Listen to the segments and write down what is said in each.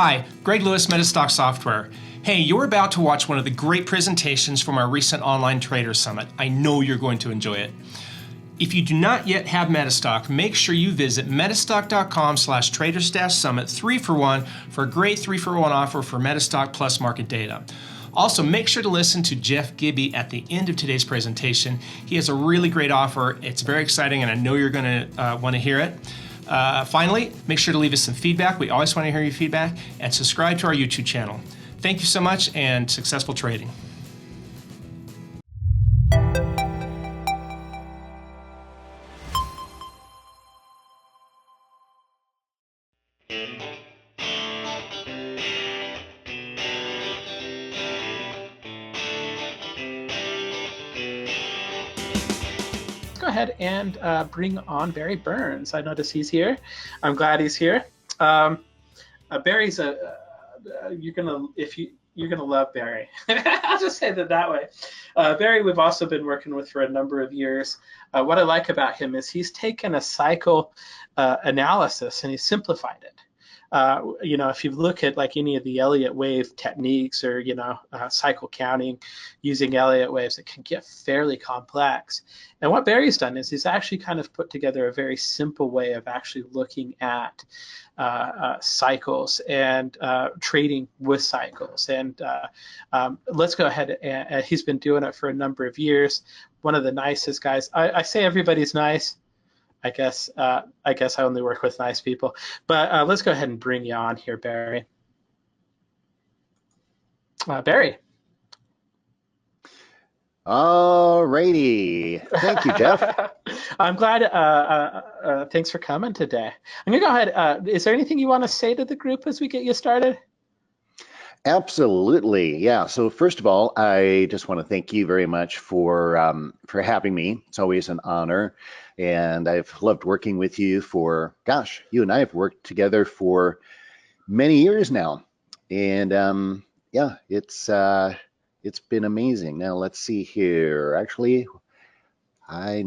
Hi, Greg Lewis, Metastock Software. Hey, you're about to watch one of the great presentations from our recent online trader summit. I know you're going to enjoy it. If you do not yet have Metastock, make sure you visit metastock.com/traders-summit 3-for-1 for a great 3-for-1 offer for Metastock plus market data. Also, make sure to listen to Jeff Gibby at the end of today's presentation. He has a really great offer. It's very exciting, and I know you're going to want to hear it. Finally, make sure to leave us some feedback. We always want to hear your feedback, and subscribe to our YouTube channel. Thank you so much, and successful trading. Go ahead and bring on Barry Burns. I notice he's here. I'm glad he's here. Barry's you're gonna love Barry. I'll just say that way. Barry, we've also been working with for a number of years. What I like about him is he's taken a cycle analysis and he's simplified it. If you look at like any of the Elliott wave techniques or, cycle counting using Elliott waves, it can get fairly complex. And what Barry's done is he's actually kind of put together a very simple way of actually looking at cycles and trading with cycles. And let's go ahead. And he's been doing it for a number of years. One of the nicest guys. I say everybody's nice. I guess I only work with nice people, but let's go ahead and bring you on here, Barry. Barry. All righty. Thank you, Jeff. I'm glad. Thanks for coming today. I'm gonna go ahead. Is there anything you want to say to the group as we get you started? Absolutely. Yeah. So first of all, I just want to thank you very much for having me. It's always an honor. And I've loved working with you for, gosh, you and I have worked together for many years now. And yeah, it's been amazing. Now let's see here. Actually, I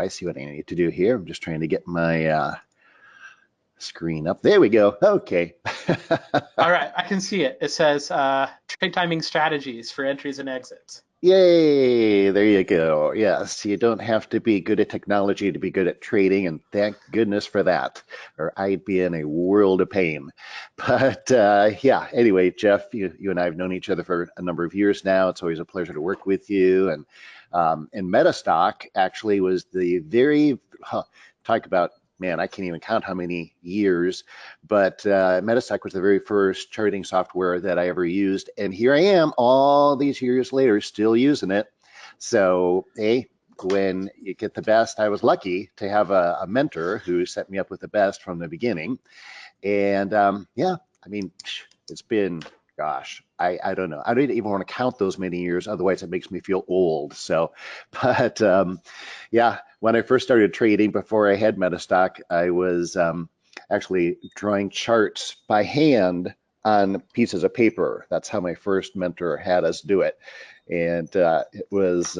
see what I need to do here. I'm just trying to get my screen up. There we go. Okay. All right, I can see it. It says trade timing strategies for entries and exits. Yay, there you go. Yes, you don't have to be good at technology to be good at trading, and thank goodness for that, or I'd be in a world of pain. But yeah, anyway, Jeff, you and I have known each other for a number of years now. It's always a pleasure to work with you. And Metastock actually was the very, talk about, man, I can't even count how many years, but Metastock was the very first charting software that I ever used. And here I am all these years later, still using it. So, hey, when you get the best, I was lucky to have a mentor who set me up with the best from the beginning. And yeah, I mean, it's been, gosh, I don't know. I don't even want to count those many years. Otherwise, it makes me feel old. So, but yeah, when I first started trading before I had Metastock, I was actually drawing charts by hand on pieces of paper. That's how my first mentor had us do it. And it was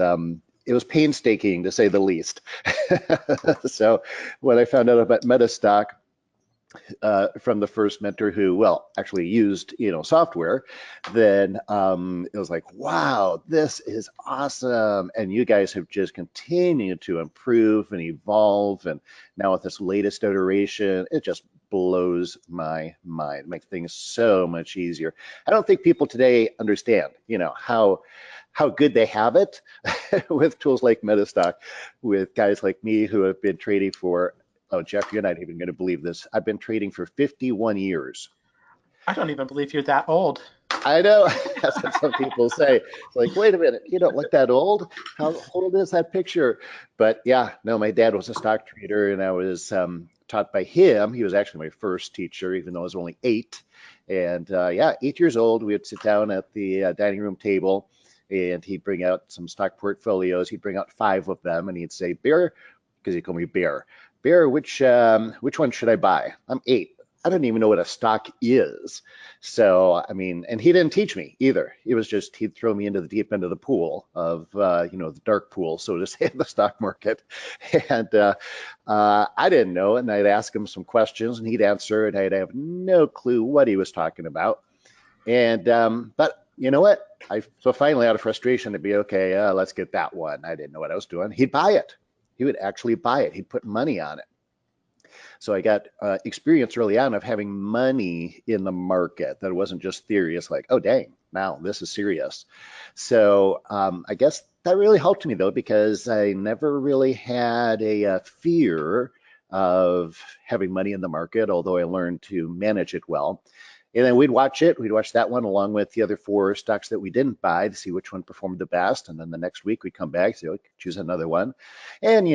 painstaking, to say the least. So when I found out about Metastock, from the first mentor who, well, actually used, software, then it was like, wow, this is awesome. And you guys have just continued to improve and evolve. And now with this latest iteration, it just blows my mind. It makes things so much easier. I don't think people today understand, how good they have it with tools like Metastock, with guys like me who have been trading for, oh, Jeff, you're not even going to believe this. I've been trading for 51 years. I don't even believe you're that old. I know. That's what some people say. It's like, wait a minute, you don't look that old? How old is that picture? But yeah, no, my dad was a stock trader, and I was taught by him. He was actually my first teacher, even though I was only 8. And yeah, 8 years old, we would sit down at the dining room table, and he'd bring out some stock portfolios. He'd bring out 5 of them, and he'd say, Bear, because he called me Bear. Bear, which one should I buy? I'm 8. I don't even know what a stock is. So, I mean, and he didn't teach me either. It was just, he'd throw me into the deep end of the pool of, the dark pool, so to say, in the stock market. And I didn't know it. And I'd ask him some questions and he'd answer, and I'd have no clue what he was talking about. And, but you know what? So finally, out of frustration, to be okay, let's get that one. I didn't know what I was doing. He'd buy it. He would actually buy it. He'd put money on it. So I got experience early on of having money in the market. That wasn't just theory. It's like, oh, dang, now this is serious. So I guess that really helped me, though, because I never really had a fear of having money in the market, although I learned to manage it well. And then we'd watch it. We'd watch that one along with the other 4 stocks that we didn't buy to see which one performed the best. And then the next week we'd come back, so choose another one. And,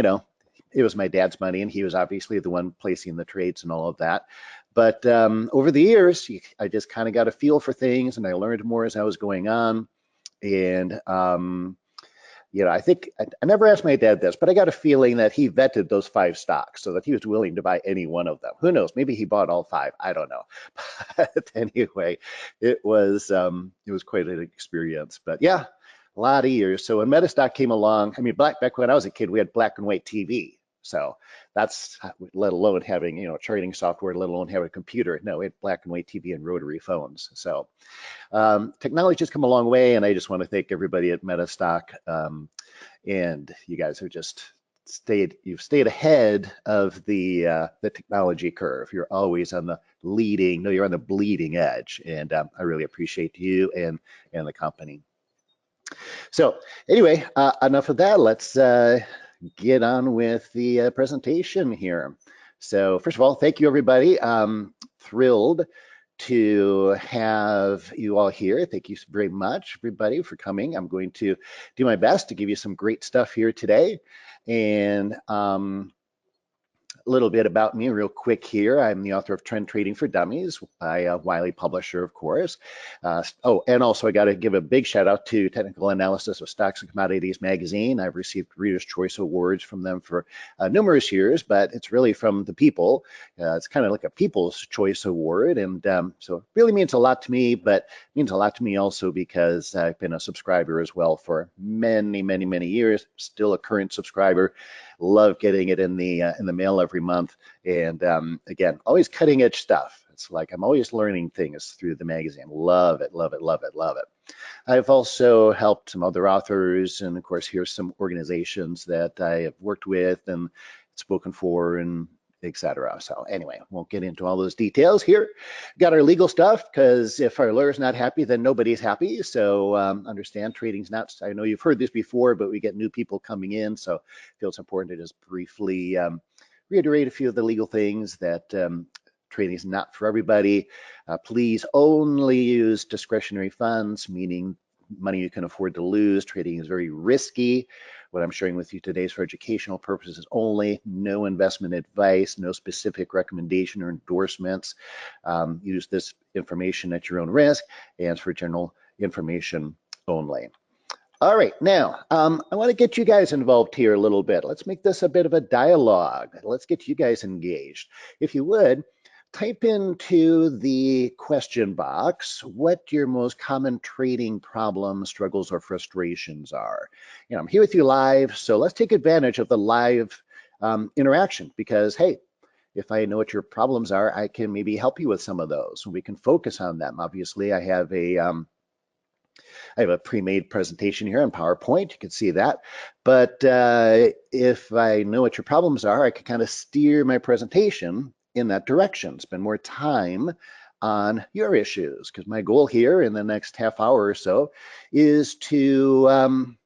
it was my dad's money, and he was obviously the one placing the trades and all of that. But over the years, I just kind of got a feel for things, and I learned more as I was going on. And I think I never asked my dad this, but I got a feeling that he vetted those 5 stocks so that he was willing to buy any one of them. Who knows? Maybe he bought all 5. I don't know. But anyway, it was quite an experience. But yeah, a lot of years. So when Metastock came along, I mean, back when I was a kid, we had black and white TV. So that's, let alone having, trading software, let alone having a computer. No, we had black and white TV and rotary phones. So technology has come a long way, and I just want to thank everybody at Metastock. And you guys have just you've stayed ahead of the technology curve. You're always on the you're on the bleeding edge. And I really appreciate you and the company. So anyway, enough of that. Let's get on with the presentation here. So first of all, thank you, everybody. Thrilled to have you all here. Thank you very much, everybody, for coming. I'm going to do my best to give you some great stuff here today. And a little bit about me real quick here. I'm the author of Trend Trading for Dummies by Wiley Publisher, of course. And also I got to give a big shout out to Technical Analysis of Stocks and Commodities magazine. I've received Reader's Choice Awards from them for numerous years, but it's really from the people. It's kind of like a People's Choice Award. And so it really means a lot to me, but means a lot to me also because I've been a subscriber as well for many, many, many years. Still a current subscriber. Love getting it in the mail every month. And again, always cutting edge stuff. It's like I'm always learning things through the magazine. Love it, love it, love it, love it. I've also helped some other authors, and of course, here's some organizations that I have worked with and spoken for, and etc. So anyway, won't get into all those details here. Got our legal stuff, because if our lawyer's not happy, then nobody's happy. So understand, trading's not, I know you've heard this before, but we get new people coming in. So I feel it's important to just briefly reiterate a few of the legal things that trading is not for everybody. Please only use discretionary funds, meaning money you can afford to lose. Trading is very risky. What I'm sharing with you today is for educational purposes only. No investment advice, no specific recommendation or endorsements. Use this information at your own risk, and for general information only. All right, now I want to get you guys involved here a little bit. Let's make this a bit of a dialogue. Let's get you guys engaged. If you would, type into the question box what your most common trading problems, struggles, or frustrations are. I'm here with you live, so let's take advantage of the live interaction, because hey, if I know what your problems are, I can maybe help you with some of those. We can focus on them. Obviously, I have a pre-made presentation here on PowerPoint. You can see that. But if I know what your problems are, I can kind of steer my presentation in that direction. Spend more time on your issues, because my goal here in the next half hour or so is to,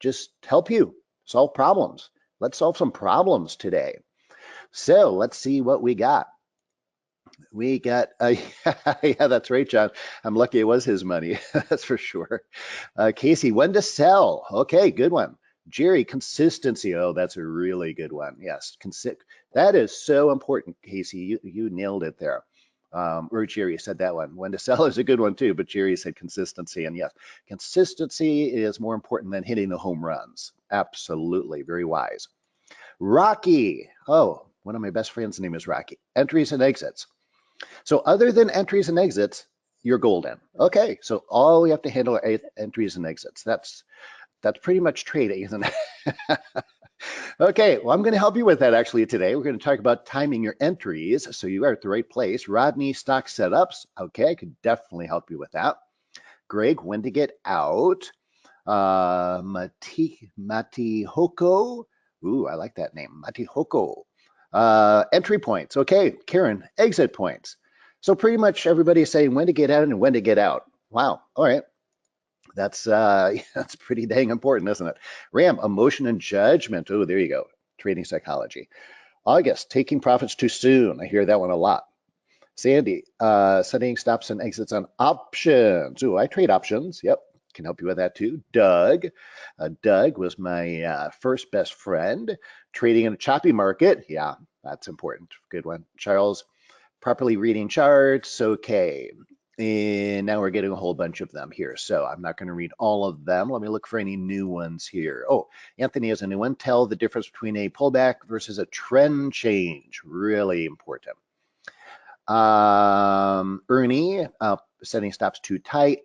just help you solve problems. Let's solve some problems today. So let's see what we got. We got, yeah, that's right, John. I'm lucky it was his money, that's for sure. Casey, when to sell? Okay, good one. Jerry, consistency. Oh, that's a really good one. Yes, that is so important, Casey. You nailed it there. Or Jerry said that one. When to sell is a good one too, but Jerry said consistency. And yes, consistency is more important than hitting the home runs. Absolutely, very wise. Rocky. Oh, one of my best friends' name is Rocky. Entries and exits. So other than entries and exits, you're golden. Okay, so all we have to handle are entries and exits. That's pretty much trading, isn't it? Okay, well, I'm going to help you with that actually today. We're going to talk about timing your entries so you are at the right place. Rodney, stock setups. Okay, I could definitely help you with that. Greg, when to get out. Matihoko. Ooh, I like that name, Matihoko. Entry points. Okay, Karen, exit points. So pretty much everybody's saying when to get out and when to get out. Wow, all right. That's that's pretty dang important, isn't it? Ram, emotion and judgment. Oh, there you go. Trading psychology. August, taking profits too soon. I hear that one a lot. Sandy, setting stops and exits on options. Ooh, I trade options. Yep, can help you with that too. Doug, Doug was my first best friend. Trading in a choppy market. Yeah, that's important. Good one. Charles, properly reading charts. Okay. And now we're getting a whole bunch of them here. So I'm not going to read all of them. Let me look for any new ones here. Oh, Anthony has a new one. Tell the difference between a pullback versus a trend change. Really important. Ernie, setting stops too tight.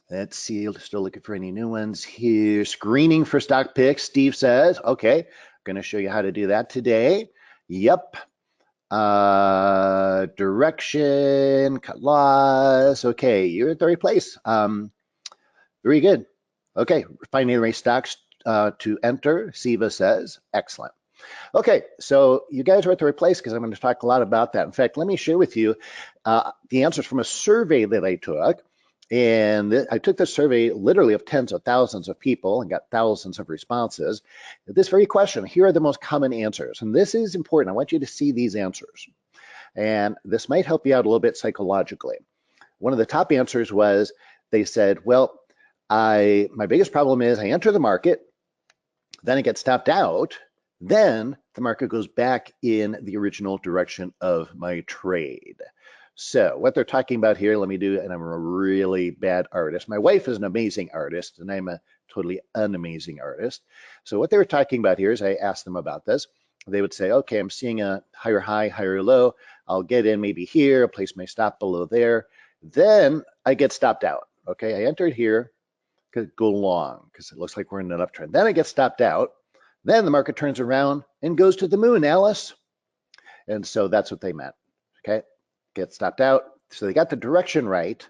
Let's see, still looking for any new ones here. Screening for stock picks, Steve says. Okay, going to show you how to do that today. Yep. Direction, cut loss. Okay, you're at the right place. Very good. Okay, finding the right stocks to enter, Siva says. Excellent. Okay, so you guys are at the right place because I'm going to talk a lot about that. In fact, let me share with you the answers from a survey that I took. And I took this survey literally of tens of thousands of people and got thousands of responses. This very question, here are the most common answers. And this is important. I want you to see these answers. And this might help you out a little bit psychologically. One of the top answers was, they said, well, my biggest problem is I enter the market, then it gets stopped out, then the market goes back in the original direction of my trade. So what they're talking about here, let me do, and I'm a really bad artist. My wife is an amazing artist, and I'm a totally unamazing artist. So what they were talking about here is I asked them about this. They would say, okay, I'm seeing a higher high, higher low. I'll get in maybe here, place my stop below there. Then I get stopped out. Okay, I entered here, could go long because it looks like we're in an uptrend. Then I get stopped out. Then the market turns around and goes to the moon, Alice. And so that's what they meant. Okay, get stopped out. So they got the direction right,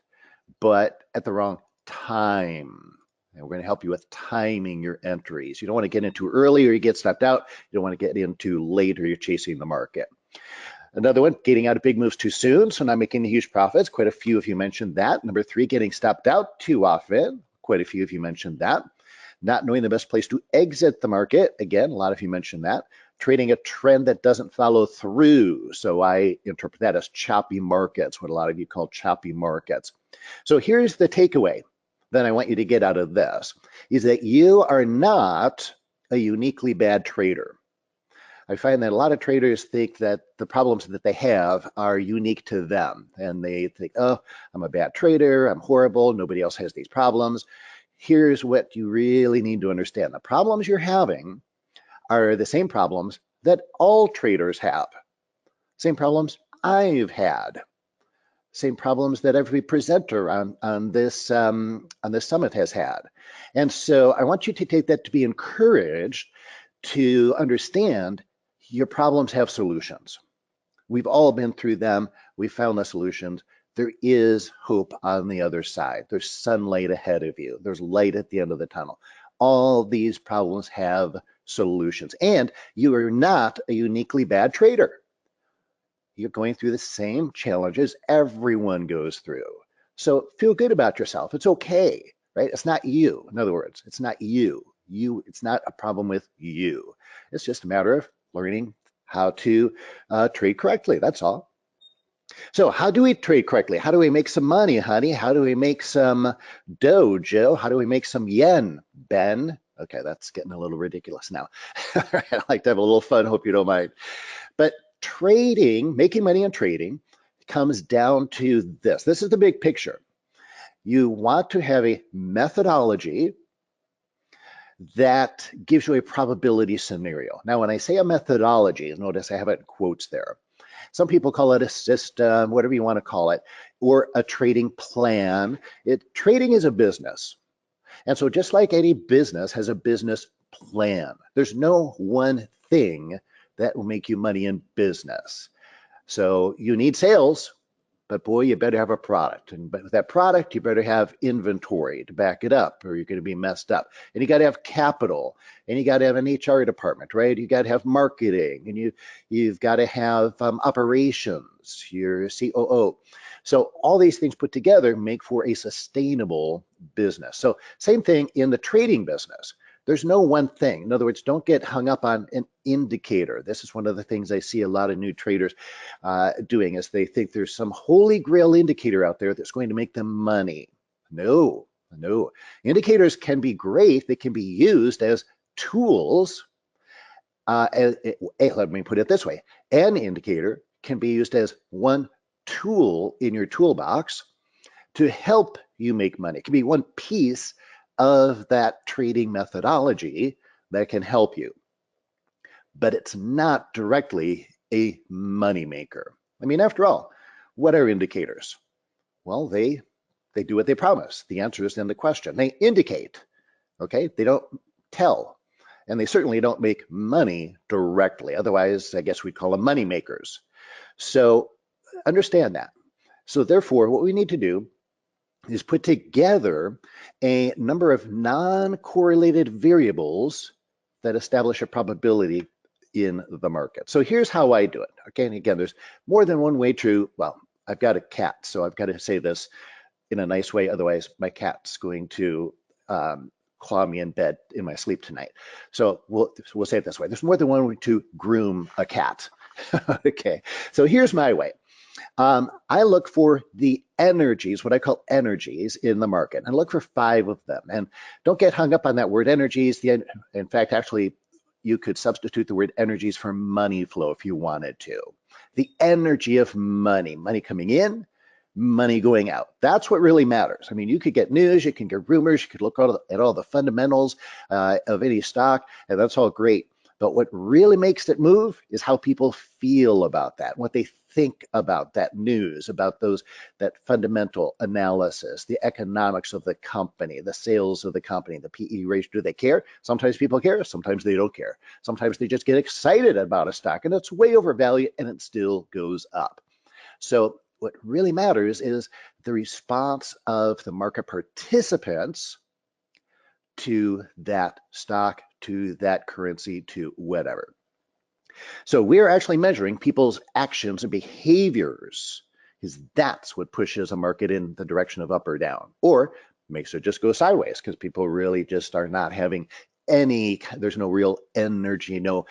but at the wrong time. And we're going to help you with timing your entries. You don't want to get in too early or you get stopped out. You don't want to get in too late or you're chasing the market. Another one, getting out of big moves too soon, so not making huge profits. Quite a few of you mentioned that. Number 3, getting stopped out too often. Quite a few of you mentioned that. Not knowing the best place to exit the market. Again, a lot of you mentioned that. Trading a trend that doesn't follow through. So I interpret that as choppy markets, what a lot of you call choppy markets. So here's the takeaway that I want you to get out of this, is that you are not a uniquely bad trader. I find that a lot of traders think that the problems that they have are unique to them. And they think, oh, I'm a bad trader, I'm horrible, nobody else has these problems. Here's what you really need to understand. The problems you're having are the same problems that all traders have. Same problems I've had. Same problems that every presenter on this summit has had. And so I want you to take that to be encouraged to understand your problems have solutions. We've all been through them. We found the solutions. There is hope on the other side. There's sunlight ahead of you. There's light at the end of the tunnel. All these problems have solutions. And you are not a uniquely bad trader. You're going through the same challenges everyone goes through. So feel good about yourself. It's okay, right? It's not you. In other words, it's not you. It's not a problem with you. It's just a matter of learning how to trade correctly. That's all. So how do we trade correctly? How do we make some money, honey? How do we make some dough, Joe? How do we make some yen, Ben? Okay, that's getting a little ridiculous now. I like to have a little fun. Hope you don't mind. But trading, making money on trading, comes down to this. This is the big picture. You want to have a methodology that gives you a probability scenario. Now, when I say a methodology, notice I have it in quotes there. Some people call it a system, whatever you want to call it, or a trading plan. Trading is a business. And so just like any business has a business plan, there's no one thing that will make you money in business. So you need sales, but boy, you better have a product. And but with that product, you better have inventory to back it up, or you're going to be messed up. And you got to have capital, and you got to have an HR department, right? You got to have marketing, and you've got to have operations, your COO. So all these things put together make for a sustainable business. So same thing in the trading business. There's no one thing. In other words, don't get hung up on an indicator. This is one of the things I see a lot of new traders doing, is they think there's some holy grail indicator out there that's going to make them money. No. Indicators can be great. They can be used as tools. Let me put it this way. An indicator can be used as one tool in your toolbox to help you make money. It can be one piece of that trading methodology that can help you, but it's not directly a money maker. I mean, after all, what are indicators? Well, they do what they promise. The answer is in the question. They indicate, okay? They don't tell, and they certainly don't make money directly. Otherwise, I guess we'd call them money makers. So understand that. So therefore, what we need to do is put together a number of non-correlated variables that establish a probability in the market. So here's how I do it. Okay, and again, there's more than one way to, well, I've got a cat, so I've got to say this in a nice way, otherwise my cat's going to claw me in bed in my sleep tonight. So we'll say it this way. There's more than one way to groom a cat. Okay, so here's my way. I look for the energies, what I call energies in the market. I look for 5 of them. And don't get hung up on that word energies. In fact, actually, you could substitute the word energies for money flow if you wanted to. The energy of money coming in, money going out. That's what really matters. I mean, you could get news, you can get rumors, you could look at all the fundamentals of any stock, and that's all great. But what really makes it move is how people feel about that, what they think about that news, about that fundamental analysis, the economics of the company, the sales of the company, the PE ratio. Do they care? Sometimes people care, sometimes they don't care. Sometimes they just get excited about a stock and it's way overvalued and it still goes up. So what really matters is the response of the market participants to that stock, to that currency, to whatever. So we're actually measuring people's actions and behaviors, because that's what pushes a market in the direction of up or down, or makes it just go sideways because people really just are not having there's no real energy, no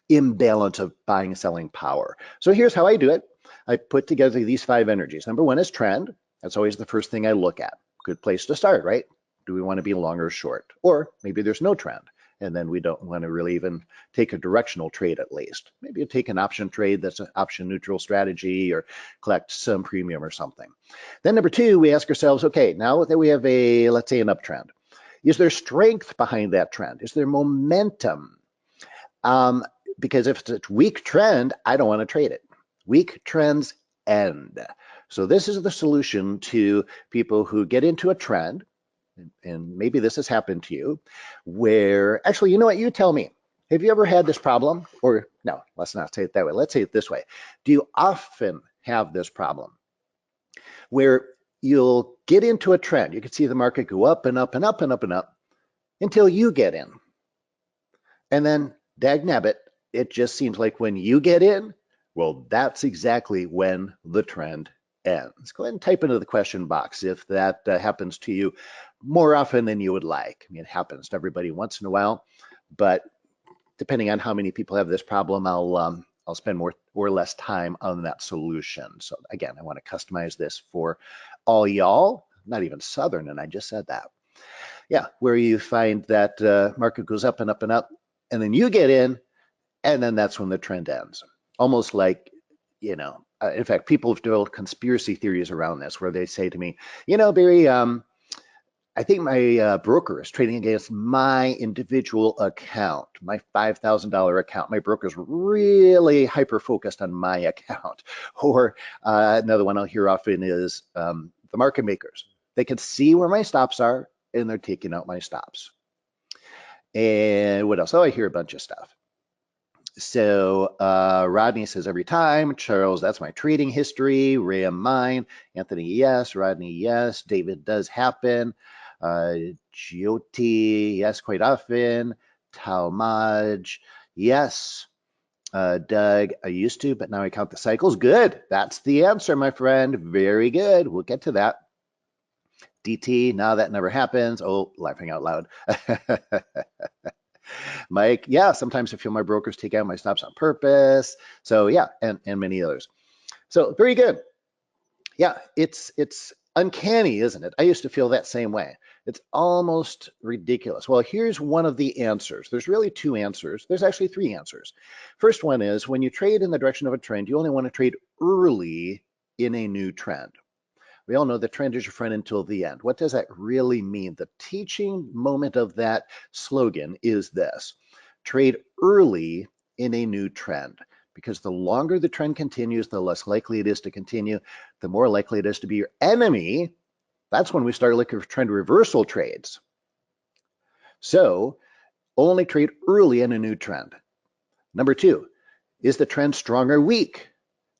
imbalance of buying and selling power. So here's how I do it. I put together these 5 energies. Number 1 is trend. That's always the first thing I look at. Good place to start, right? Do we want to be long or short? Or maybe there's no trend, and then we don't want to really even take a directional trade at least. Maybe you take an option trade that's an option neutral strategy, or collect some premium or something. Then number 2, we ask ourselves, okay, now that we have let's say an uptrend, is there strength behind that trend? Is there momentum? Because if it's a weak trend, I don't want to trade it. Weak trends end. So this is the solution to people who get into a trend, and maybe this has happened to you, where actually, you know what, you tell me, have you ever had this problem? Or no, let's not say it that way. Let's say it this way. Do you often have this problem where you'll get into a trend? You can see the market go up and up and up and up and up until you get in. And then dagnabbit, it just seems like when you get in, well, that's exactly when the trend ends. Go ahead and type into the question box if that happens to you more often than you would like. I mean, it happens to everybody once in a while, but depending on how many people have this problem, I'll spend more or less time on that solution. So again, I want to customize this for all y'all, not even Southern, and I just said that. Yeah, where you find that market goes up and up and up, and then you get in, and then that's when the trend ends. Almost like, in fact, people have developed conspiracy theories around this, where they say to me, Barry, I think my broker is trading against my individual account, my $5,000 account. My broker's really hyper-focused on my account. Or another one I'll hear often is the market makers. They can see where my stops are, and they're taking out my stops. And what else? Oh, I hear a bunch of stuff. So Rodney says every time. Charles, that's my trading history. Ray, mine. Anthony, yes. Rodney, yes. David, does happen. Jyoti, yes, quite often. Talmaj, yes. Doug, I used to, but now I count the cycles. Good. That's the answer, my friend. Very good. We'll get to that. DT, now that never happens. Oh, laughing out loud. Mike, yeah, sometimes I feel my brokers take out my stops on purpose. So yeah, and many others. So very good. Yeah, it's uncanny, isn't it? I used to feel that same way. It's almost ridiculous. Well, here's one of the answers. There's really two answers. There's actually three answers. First one is when you trade in the direction of a trend, you only want to trade early in a new trend. We all know the trend is your friend until the end. What does that really mean? The teaching moment of that slogan is this: trade early in a new trend, because the longer the trend continues, the less likely it is to continue, the more likely it is to be your enemy. That's when we start looking for trend reversal trades. So only trade early in a new trend. Number two, is the trend strong or weak?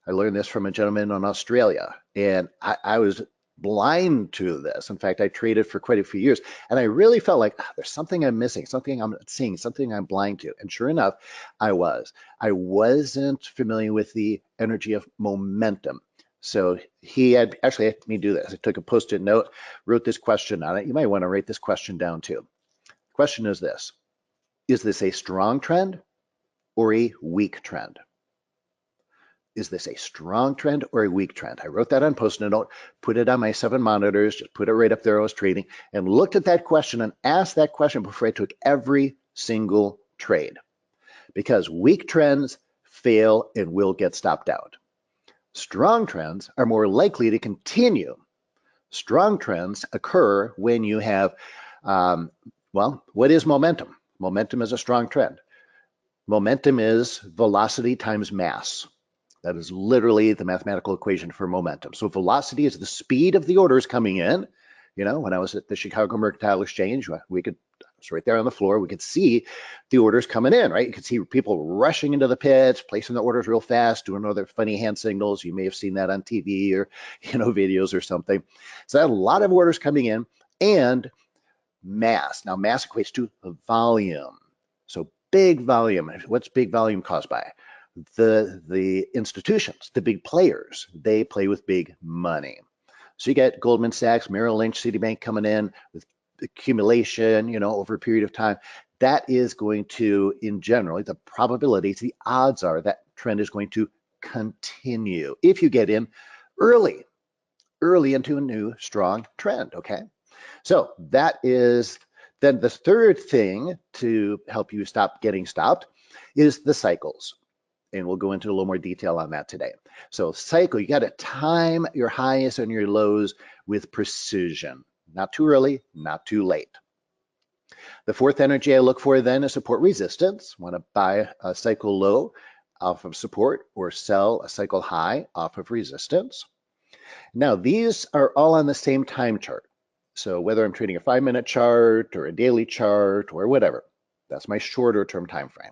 I learned this from a gentleman in Australia, and I was blind to this. In fact, I traded for quite a few years, and I really felt like there's something I'm missing, something I'm not seeing, something I'm blind to. And sure enough, I was. I wasn't familiar with the energy of momentum. So he had actually had me do this. I took a Post-it note, wrote this question on it. You might want to write this question down too. The question is this: is this a strong trend or a weak trend? Is this a strong trend or a weak trend? I wrote that on Post-it note, put it on my 7 monitors, just put it right up there I was trading, and looked at that question and asked that question before I took every single trade. Because weak trends fail and will get stopped out. Strong trends are more likely to continue. Strong trends occur when you have, well, what is momentum? Momentum is a strong trend. Momentum is velocity times mass. That is literally the mathematical equation for momentum. So velocity is the speed of the orders coming in. You know, when I was at the Chicago Mercantile Exchange, we could, it's right there on the floor, we could see the orders coming in, right? You could see people rushing into the pits, placing the orders real fast, doing other funny hand signals. You may have seen that on TV or, you know, videos or something. So I had a lot of orders coming in and mass. Now mass equates to volume. So big volume. What's big volume caused by? The institutions, the big players, they play with big money. So you get Goldman Sachs, Merrill Lynch, Citibank coming in with accumulation, you know, over a period of time. That is going to, in general, the probabilities, the odds are that trend is going to continue if you get in early into a new strong trend, okay? So that is then the third thing to help you stop getting stopped is the cycles. And we'll go into a little more detail on that today. So cycle, you got to time your highs and your lows with precision. Not too early, not too late. The fourth energy I look for then is support resistance. Want to buy a cycle low off of support or sell a cycle high off of resistance. Now, these are all on the same time chart. So whether I'm trading a 5-minute chart or a daily chart or whatever, that's my shorter term time frame.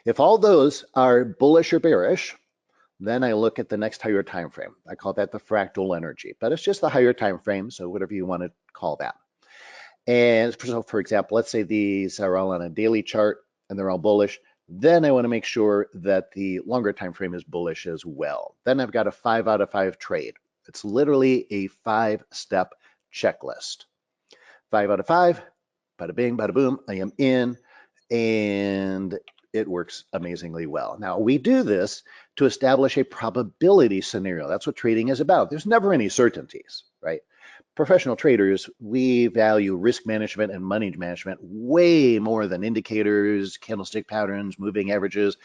If all those are bullish or bearish, then I look at the next higher time frame. I call that the fractal energy, but it's just the higher time frame, so whatever you want to call that. And so for example, let's say these are all on a daily chart and they're all bullish. Then I want to make sure that the longer time frame is bullish as well. Then I've got a 5 out of 5 trade. It's literally a 5-step checklist. 5 out of 5, bada bing, bada boom, I am in, and it works amazingly well. Now, we do this to establish a probability scenario. That's what trading is about. There's never any certainties, right? Professional traders, we value risk management and money management way more than indicators, candlestick patterns, moving averages,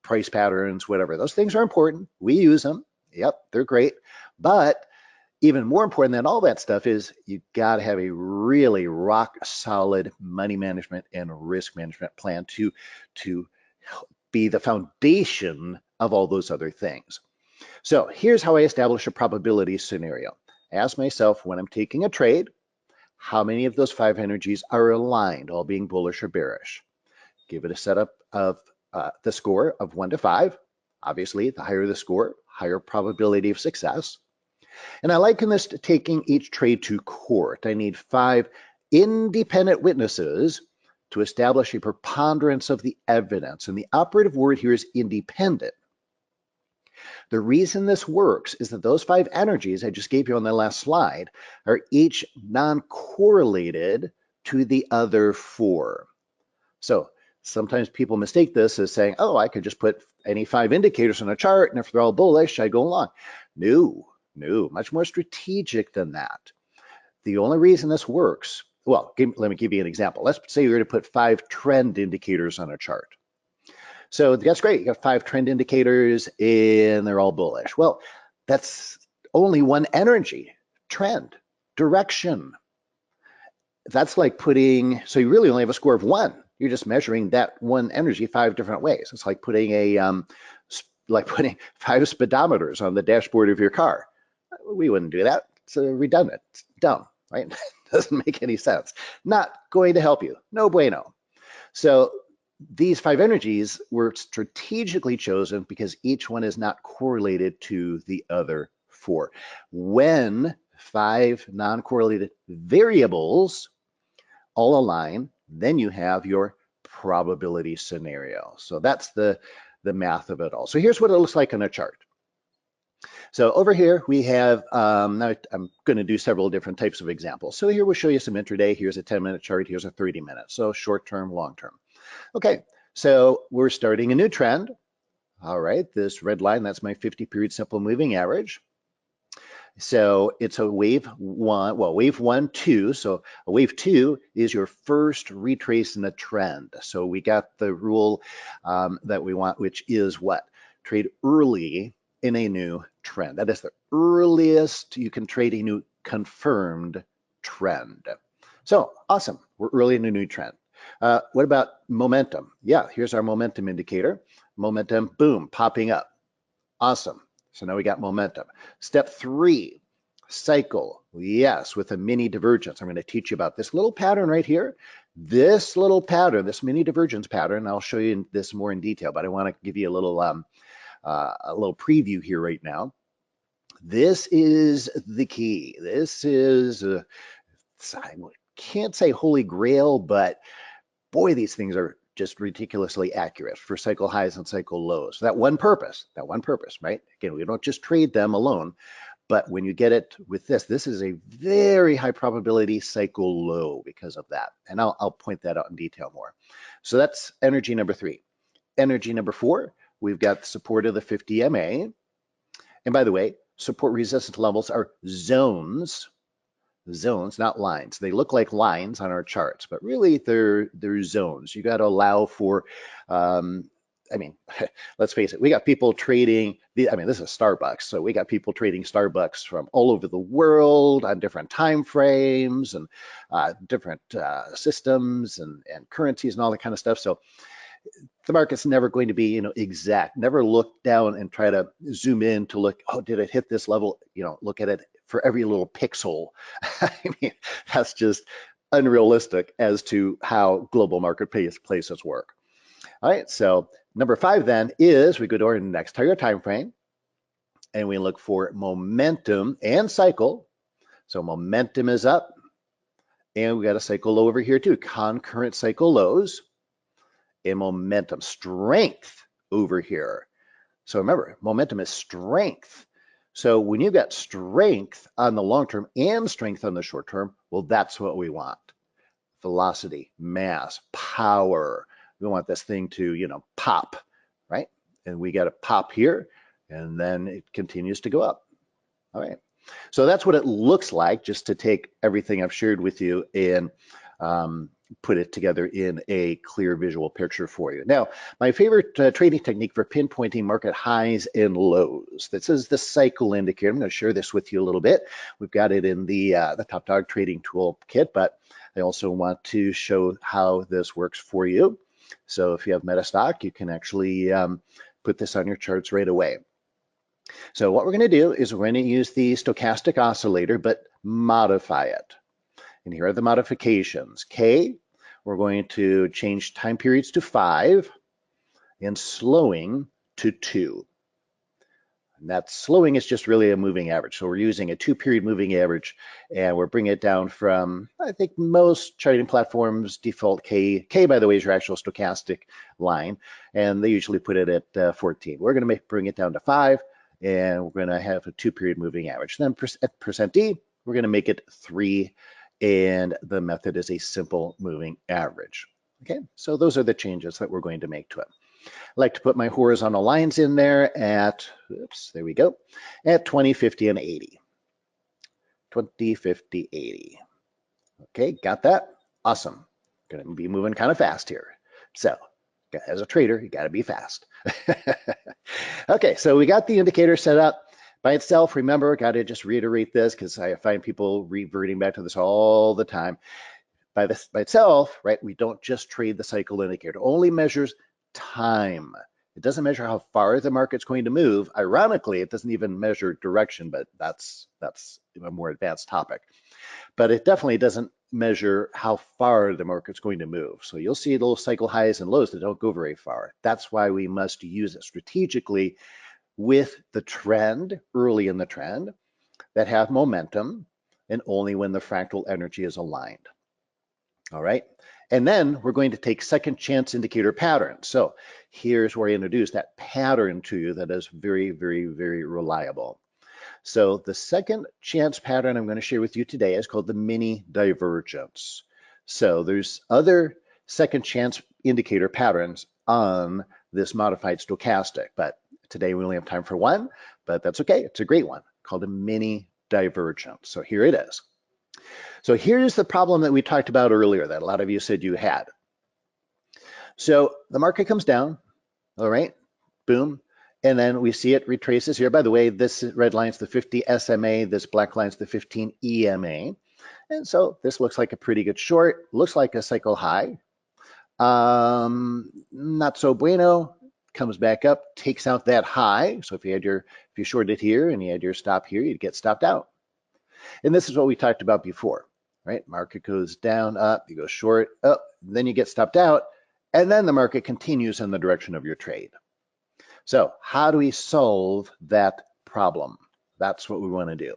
price patterns, whatever. Those things are important. We use them. Yep, they're great. But even more important than all that stuff is you got to have a really rock solid money management and risk management plan to be the foundation of all those other things. So here's how I establish a probability scenario. I ask myself, when I'm taking a trade, how many of those 5 energies are aligned, all being bullish or bearish? Give it a setup of the score of 1 to 5. Obviously, the higher the score, higher probability of success. And I liken this to taking each trade to court. I need 5 independent witnesses to establish a preponderance of the evidence. And the operative word here is independent. The reason this works is that those 5 energies I just gave you on the last slide are each non-correlated to the other 4. So sometimes people mistake this as saying, oh, I could just put any 5 indicators on a chart, and if they're all bullish, I go along. No, much more strategic than that. The only reason this works, well, let me give you an example. Let's say you're going to put 5 trend indicators on a chart. So that's great. You got 5 trend indicators and they're all bullish. Well, that's only one energy, trend, direction. That's like so you really only have a score of 1. You're just measuring that one energy 5 different ways. It's like putting putting 5 speedometers on the dashboard of your car. We wouldn't do that. It's redundant. It's dumb, right? Doesn't make any sense. Not going to help you. No bueno. So these 5 energies were strategically chosen because each one is not correlated to the other 4. When 5 non-correlated variables all align, then you have your probability scenario. So that's the math of it all. So here's what it looks like on a chart. So over here we have, now I'm going to do several different types of examples. So here we'll show you some intraday. Here's a 10-minute chart. Here's a 30-minute. So short-term, long-term. Okay, so we're starting a new trend. All right, this red line, that's my 50-period simple moving average. So it's a wave 1, well, wave 1, 2. So a wave 2 is your first retrace in the trend. So we got the rule that we want, which is what? Trade early in a new trend. That is the earliest you can trade a new confirmed trend. So awesome, we're early in a new trend. What about momentum? Yeah, here's our momentum indicator. Momentum, boom, popping up. Awesome. So now we got momentum. Step 3, cycle. Yes, with a mini divergence. I'm going to teach you about this little pattern right here. This little pattern, this mini divergence pattern, I'll show you this more in detail, but I want to give you a little preview here right now. This is the key. This is, I can't say holy grail, but boy, these things are just ridiculously accurate for cycle highs and cycle lows. That one purpose, right? Again, we don't just trade them alone, but when you get it with this is a very high probability cycle low because of that. And I'll point that out in detail more. So that's energy number 3. Energy number 4, we've got the support of the 50 MA. And by the way, support resistance levels are zones, not lines. They look like lines on our charts, but really they're zones. You got to allow for, I mean, let's face it, we got people trading, this is Starbucks, so we got people trading Starbucks from all over the world on different time frames and different systems and currencies and all that kind of stuff. So the market's never going to be, exact. Never look down and try to zoom in to look, oh, did it hit this level? Look at it for every little pixel. I mean, that's just unrealistic as to how global marketplaces work. All right, so number 5 then is we go to our next higher time frame and we look for momentum and cycle. So momentum is up and we got a cycle low over here too, concurrent cycle lows. And momentum, strength over here. So remember, momentum is strength. So when you've got strength on the long term and strength on the short term, well, that's what we want. Velocity, mass, power. We want this thing to, pop, right? And we got a pop here, and then it continues to go up. All right. So that's what it looks like, just to take everything I've shared with you and put it together in a clear visual picture for you. Now, my favorite trading technique for pinpointing market highs and lows. This is the cycle indicator. I'm going to share this with you a little bit. We've got it in the Top Dog Trading Toolkit, but I also want to show how this works for you. So if you have MetaStock, you can actually put this on your charts right away. So what we're going to do is we're going to use the stochastic oscillator, but modify it. And here are the modifications. K, we're going to change time periods to 5 and slowing to 2. And that slowing is just really a moving average. So we're using a 2-period moving average, and we're bringing it down from, I think most trading platforms default K. K, by the way, is your actual stochastic line, and they usually put it at 14. We're going to bring it down to 5, and we're going to have a 2-period moving average. Then at percent D, we're going to make it 3. And the method is a simple moving average. Okay, so those are the changes that we're going to make to it. I like to put my horizontal lines in there at, oops, there we go, at 20, 50, and 80. 20, 50, 80. Okay, got that? Awesome. Going to be moving kind of fast here. So, as a trader, you got to be fast. Okay, so we got the indicator set up. By itself, remember, got to just reiterate this because I find people reverting back to this all the time. By itself, right, we don't just trade the cycle indicator. It only measures time. It doesn't measure how far the market's going to move. Ironically, it doesn't even measure direction, but that's a more advanced topic. But it definitely doesn't measure how far the market's going to move. So you'll see little cycle highs and lows that don't go very far. That's why we must use it strategically with the trend, early in the trend, that have momentum, and only when the fractal energy is aligned. All right, and then we're going to take second chance indicator patterns. So here's where I introduce that pattern to you that is very, very, very reliable. So the second chance pattern I'm going to share with you today is called the mini divergence. So there's other second chance indicator patterns on this modified stochastic, but today we only have time for one, but that's okay. It's a great one called a mini divergence. So here it is. So here's the problem that we talked about earlier that a lot of you said you had. So the market comes down, all right, boom, and then we see it retraces here. By the way, this red line's the 50 SMA, this black line's the 15 EMA. And so this looks like a pretty good short, looks like a cycle high. Not so bueno. Comes back up, takes out that high. So if you shorted here and you had your stop here, you'd get stopped out. And this is what we talked about before, right? Market goes down, up, you go short, up, then you get stopped out, and then the market continues in the direction of your trade. So how do we solve that problem? That's what we want to do.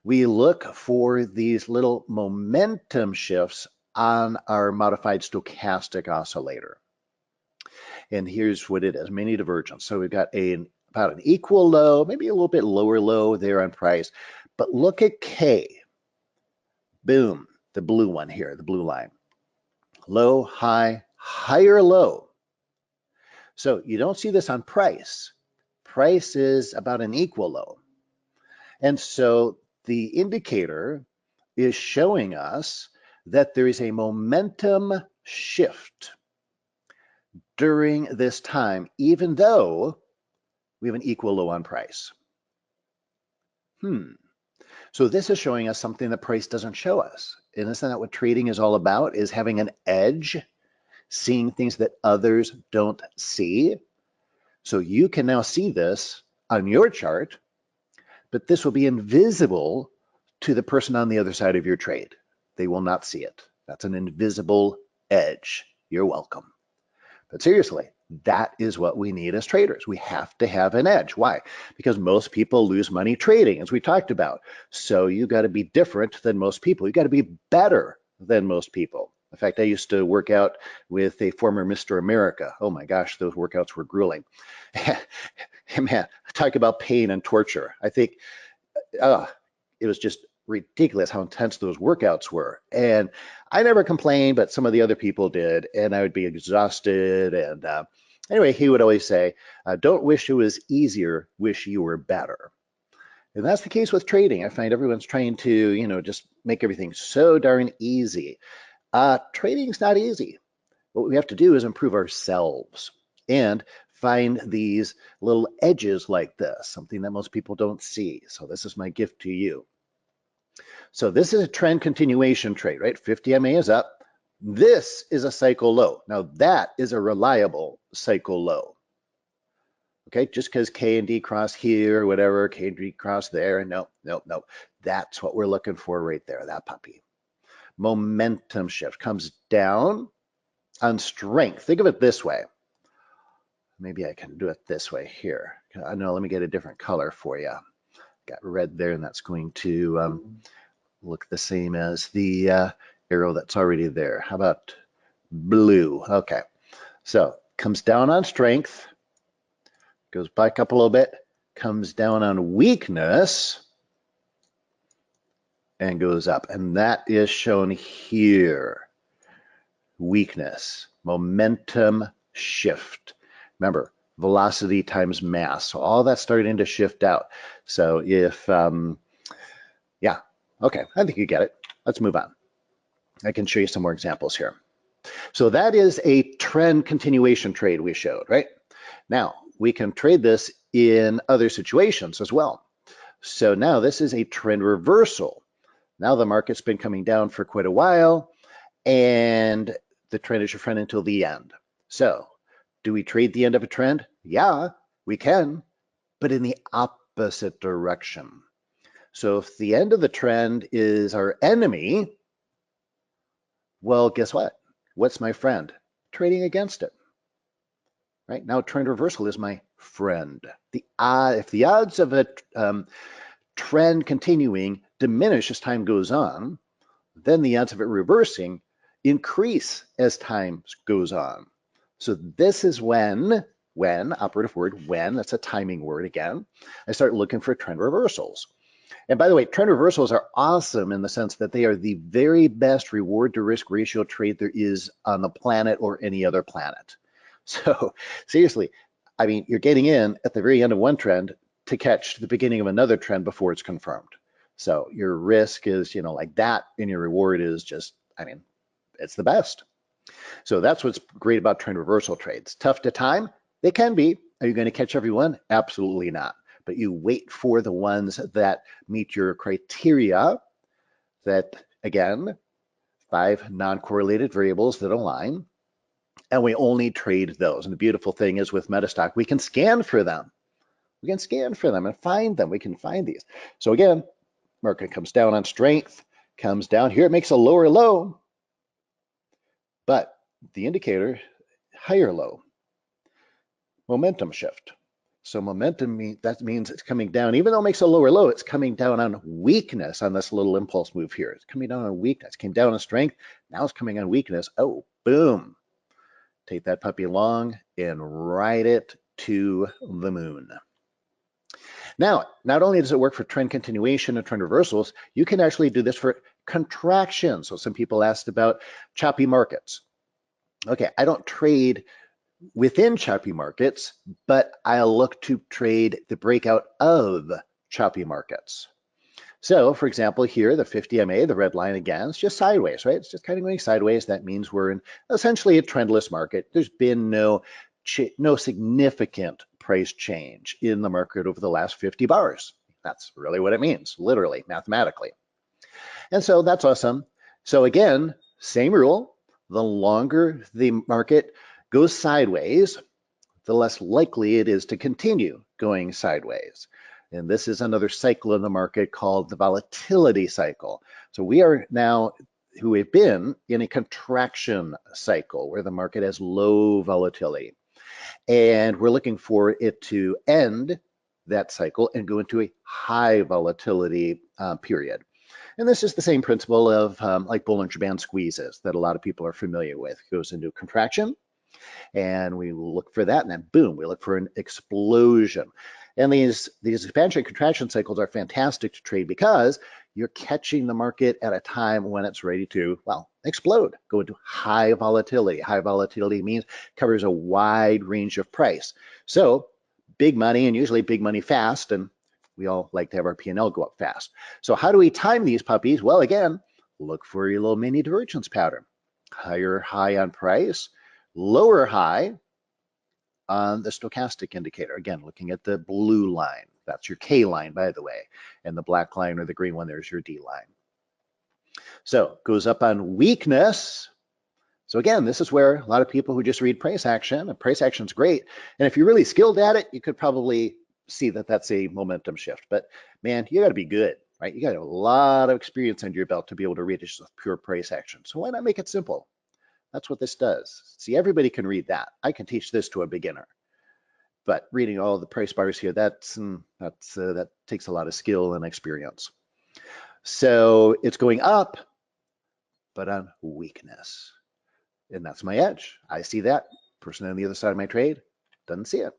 We look for these little momentum shifts on our modified stochastic oscillator. And here's what it is, mini divergence. So we've got about an equal low, maybe a little bit lower low there on price. But look at K. Boom, the blue one here, the blue line. Low, high, higher low. So you don't see this on price. Price is about an equal low. And so the indicator is showing us that there is a momentum shift during this time, even though we have an equal low on price. So this is showing us something that price doesn't show us. And isn't that what trading is all about, is having an edge, seeing things that others don't see? So you can now see this on your chart, but this will be invisible to the person on the other side of your trade. They will not see it. That's an invisible edge. You're welcome. But seriously, that is what we need as traders. We have to have an edge. Why? Because most people lose money trading, as we talked about. So you got to be different than most people. You got to be better than most people. In fact, I used to work out with a former Mr. America. Oh my gosh, those workouts were grueling. Man, talk about pain and torture. I think it was just ridiculous how intense those workouts were. And I never complained, but some of the other people did, and I would be exhausted. And anyway, he would always say, don't wish it was easier, wish you were better. And that's the case with trading. I find everyone's trying to, just make everything so darn easy. Trading's not easy. What we have to do is improve ourselves and find these little edges like this, something that most people don't see. So this is my gift to you. So this is a trend continuation trade, right? 50 MA is up. This is a cycle low. Now that is a reliable cycle low. Okay, just because K and D cross here, whatever, K and D cross there, no. That's what we're looking for right there, that puppy. Momentum shift comes down on strength. Think of it this way. Maybe I can do it this way here. I know, let me get a different color for you. Got red there, and that's going to look the same as the arrow that's already there. How about blue? Okay, so comes down on strength, goes back up a little bit, comes down on weakness, and goes up. And that is shown here. Weakness, momentum shift. Remember, velocity times mass. So all that's starting to shift out. So if, yeah, okay, I think you get it. Let's move on. I can show you some more examples here. So that is a trend continuation trade we showed, right? Now, we can trade this in other situations as well. So now this is a trend reversal. Now the market's been coming down for quite a while, and the trend is your friend until the end. So do we trade the end of a trend? Yeah, we can, but in the opposite direction. So if the end of the trend is our enemy, well, guess what? What's my friend? Trading against it. Right now, trend reversal is my friend. If the odds of a trend continuing diminish as time goes on, then the odds of it reversing increase as time goes on. So this is when, operative word, when, that's a timing word again, I start looking for trend reversals. And by the way, trend reversals are awesome in the sense that they are the very best reward to risk ratio trade there is on the planet or any other planet. So seriously, I mean, you're getting in at the very end of one trend to catch the beginning of another trend before it's confirmed. So your risk is, like that, and your reward is just, I mean, it's the best. So that's what's great about trend reversal trades. Tough to time? They can be. Are you going to catch everyone? Absolutely not. But you wait for the ones that meet your criteria that, again, 5 non-correlated variables that align, and we only trade those. And the beautiful thing is with Metastock, we can scan for them. We can scan for them and find them. We can find these. So again, market comes down on strength, comes down here, it makes a lower low, but the indicator, higher low, momentum shift. So momentum, that means it's coming down. Even though it makes a lower low, it's coming down on weakness on this little impulse move here. It's coming down on weakness. Came down on strength, now it's coming on weakness. Oh, boom. Take that puppy along and ride it to the moon. Now, not only does it work for trend continuation and trend reversals, you can actually do this for contraction. So some people asked about choppy markets. Okay, I don't trade within choppy markets, but I'll look to trade the breakout of choppy markets. So for example, here, the 50 MA, the red line again, it's just sideways, right? It's just kind of going sideways. That means we're in essentially a trendless market. There's been no significant price change in the market over the last 50 bars. That's really what it means, literally, mathematically. And so that's awesome. So again, same rule, the longer the market goes sideways, the less likely it is to continue going sideways. And this is another cycle in the market called the volatility cycle. So we are now, who have been in a contraction cycle where the market has low volatility. And we're looking for it to end that cycle and go into a high volatility period. And this is the same principle of like Bollinger Band squeezes that a lot of people are familiar with. It goes into contraction, and we look for that, and then boom, we look for an explosion. And these expansion and contraction cycles are fantastic to trade because you're catching the market at a time when it's ready to, well, explode, go into high volatility. High volatility means covers a wide range of price. So big money, and usually big money fast, and we all like to have our P&L go up fast. So how do we time these puppies? Well, again, look for your little mini divergence pattern. higher high on price, lower high on the stochastic indicator. Again, looking at the blue line, that's your K line, by the way, and the black line or the green one, there's your D line. So goes up on weakness. So again, this is where a lot of people who just read price action, and price action's great. And if you're really skilled at it, you could probably see that that's a momentum shift. But man, you got to be good, right? You got a lot of experience under your belt to be able to read it just with pure price action. So why not make it simple? That's what this does. See, everybody can read that. I can teach this to a beginner. But reading all the price bars here, that takes a lot of skill and experience. So it's going up, but on weakness. And that's my edge. I see that. Person on the other side of my trade doesn't see it.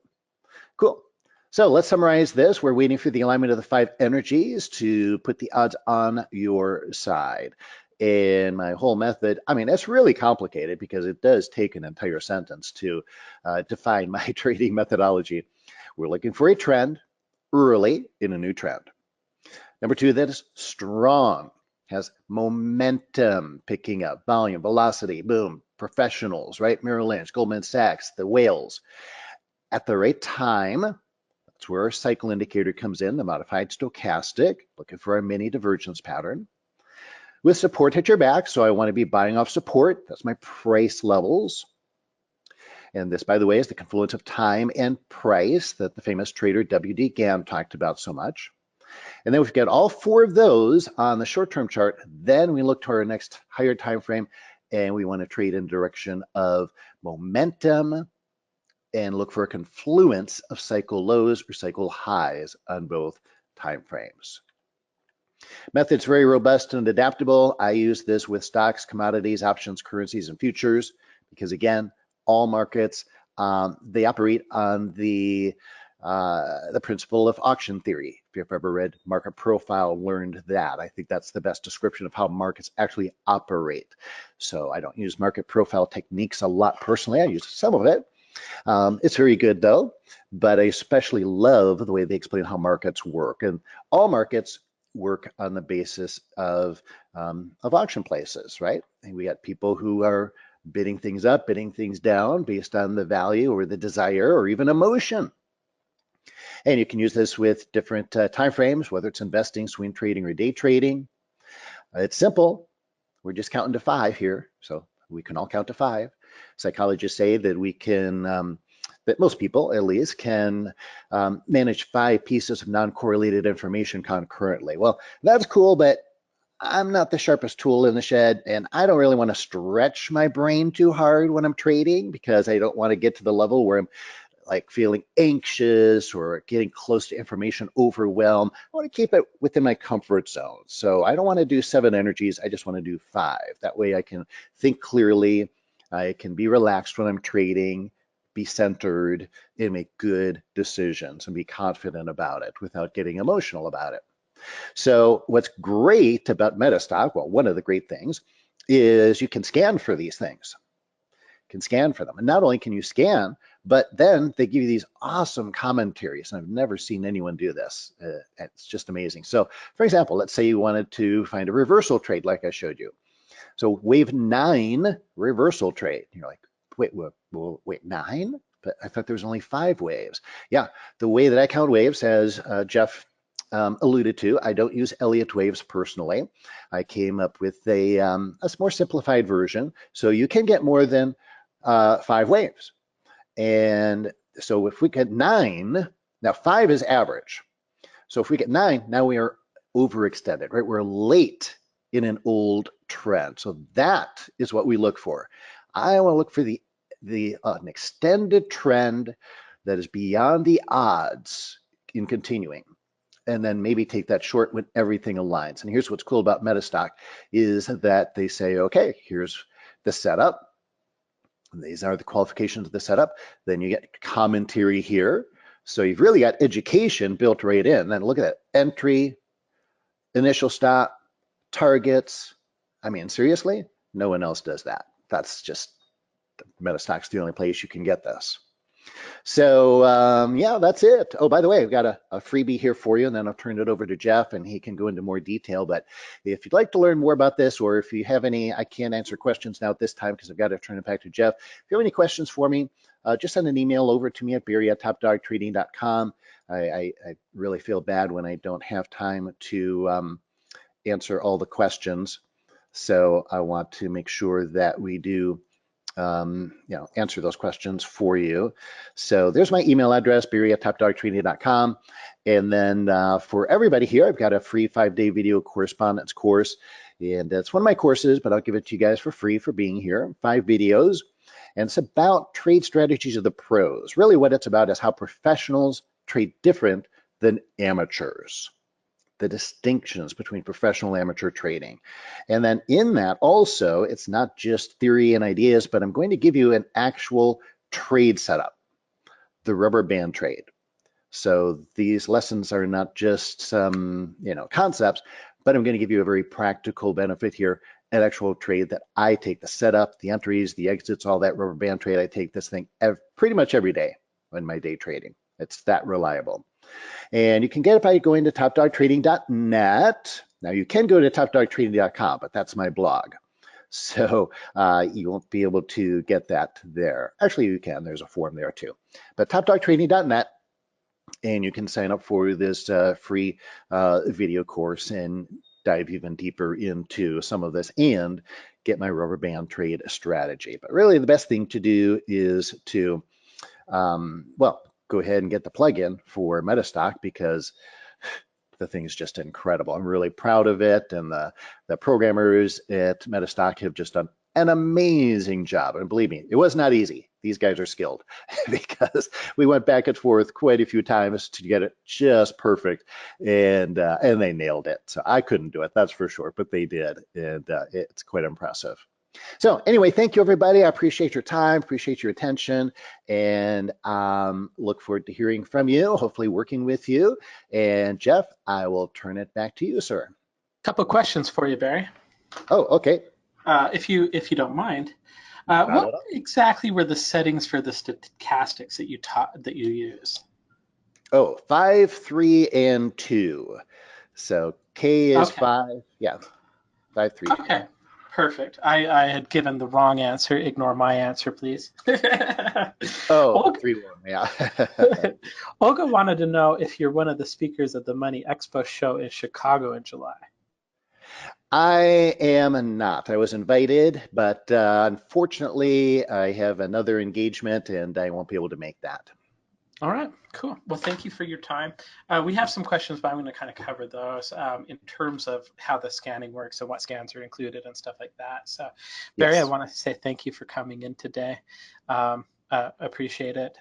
Cool. So let's summarize this. We're waiting for the alignment of the 5 energies to put the odds on your side. And my whole method, I mean, it's really complicated because it does take an entire sentence to define my trading methodology. We're looking for a trend early in a new trend. Number 2, that is strong, has momentum picking up, volume, velocity, boom, professionals, right? Merrill Lynch, Goldman Sachs, the whales. At the right time, that's where our cycle indicator comes in, the modified stochastic, looking for a mini divergence pattern. With support at your back, so I want to be buying off support. That's my price levels. And this, by the way, is the confluence of time and price that the famous trader W.D. Gann talked about so much. And then we've got all 4 of those on the short-term chart. Then we look to our next higher time frame, and we want to trade in the direction of momentum and look for a confluence of cycle lows or cycle highs on both time frames. Method's very robust and adaptable. I use this with stocks, commodities, options, currencies, and futures because, again, all markets, they operate on the principle of auction theory. If you've ever read Market Profile, learned that. I think that's the best description of how markets actually operate. So I don't use Market Profile techniques a lot personally. I use some of it. It's very good though, but I especially love the way they explain how markets work. And all markets work on the basis of auction places, right? And we got people who are bidding things up, bidding things down based on the value or the desire or even emotion. And you can use this with different time frames, whether it's investing, swing trading, or day trading. It's simple. We're just counting to 5 here, so we can all count to 5. Psychologists say that we can, that most people at least can manage 5 pieces of non-correlated information concurrently. Well, that's cool, but I'm not the sharpest tool in the shed, and I don't really want to stretch my brain too hard when I'm trading because I don't want to get to the level where I'm like feeling anxious or getting close to information overwhelm. I want to keep it within my comfort zone. So I don't want to do 7 energies. I just want to do 5. That way I can think clearly. I can be relaxed when I'm trading, be centered, and make good decisions and be confident about it without getting emotional about it. So what's great about Metastock, well, one of the great things is you can scan for these things. You can scan for them. And not only can you scan, but then they give you these awesome commentaries. And I've never seen anyone do this. It's just amazing. So for example, let's say you wanted to find a reversal trade like I showed you. So wave 9 reversal trade. You're like, wait, 9? But I thought there was only 5 waves. Yeah, the way that I count waves, as Jeff alluded to, I don't use Elliott waves personally. I came up with a more simplified version. So you can get more than 5 waves. And so if we get 9, now 5 is average. So if we get 9, now we are overextended, right? We're late in an old trend. So that is what we look for. I want to look for an extended trend that is beyond the odds in continuing. And then maybe take that short when everything aligns. And here's what's cool about Metastock is that they say, okay, here's the setup. These are the qualifications of the setup. Then you get commentary here. So you've really got education built right in. Then look at that, entry, initial stop, targets. I mean, seriously, no one else does that. That's just, Metastock's the only place you can get this. So yeah, that's it. Oh, by the way, I've got a freebie here for you, and then I'll turn it over to Jeff, and he can go into more detail. But if you'd like to learn more about this, or if you have any, I can't answer questions now at this time because I've got to turn it back to Jeff. If you have any questions for me, just send an email over to me at barry@topdogtrading.com. I really feel bad when I don't have time to answer all the questions. So I want to make sure that we do answer those questions for you. So there's my email address, barry@topdogtrading.com. And then for everybody here, I've got a free 5-day video correspondence course. And it's one of my courses, but I'll give it to you guys for free for being here. 5 videos. And it's about trade strategies of the pros. Really what it's about is how professionals trade different than amateurs, the distinctions between professional and amateur trading. And then in that also, it's not just theory and ideas, but I'm going to give you an actual trade setup, the rubber band trade. So these lessons are not just some, concepts, but I'm going to give you a very practical benefit here, an actual trade that I take, the setup, the entries, the exits, all that rubber band trade. I take this thing pretty much every day in my day trading. It's that reliable. And you can get it by going to topdogtrading.net. Now you can go to topdogtrading.com, but that's my blog. So you won't be able to get that there. Actually, you can. There's a form there too. But topdogtrading.net, and you can sign up for this free video course and dive even deeper into some of this and get my rubber band trade strategy. But really the best thing to do is to, go ahead and get the plugin for Metastock because the thing is just incredible. I'm really proud of it, and the programmers at Metastock have just done an amazing job. And believe me, it was not easy. These guys are skilled because we went back and forth quite a few times to get it just perfect, and they nailed it. So I couldn't do it, that's for sure, but they did, and it's quite impressive. So anyway, thank you, everybody. I appreciate your time, appreciate your attention, and look forward to hearing from you, hopefully working with you. And Jeff, I will turn it back to you, sir. Couple questions for you, Barry. Oh, okay. If you don't mind, what exactly were the settings for the stochastics that you use? Oh, 5, 3, and 2. So K is Okay. 5. Yeah, 5, 3, 2. Okay. Perfect. I had given the wrong answer. Ignore my answer, please. Oh, 3, 1, yeah. Olga wanted to know if you're one of the speakers at the Money Expo show in Chicago in July. I am not. I was invited, but unfortunately, I have another engagement and I won't be able to make that. All right, cool. Well, thank you for your time. We have some questions, but I'm going to kind of cover those in terms of how the scanning works and what scans are included and stuff like that. So, Barry, Yes. I want to say thank you for coming in today. Appreciate it.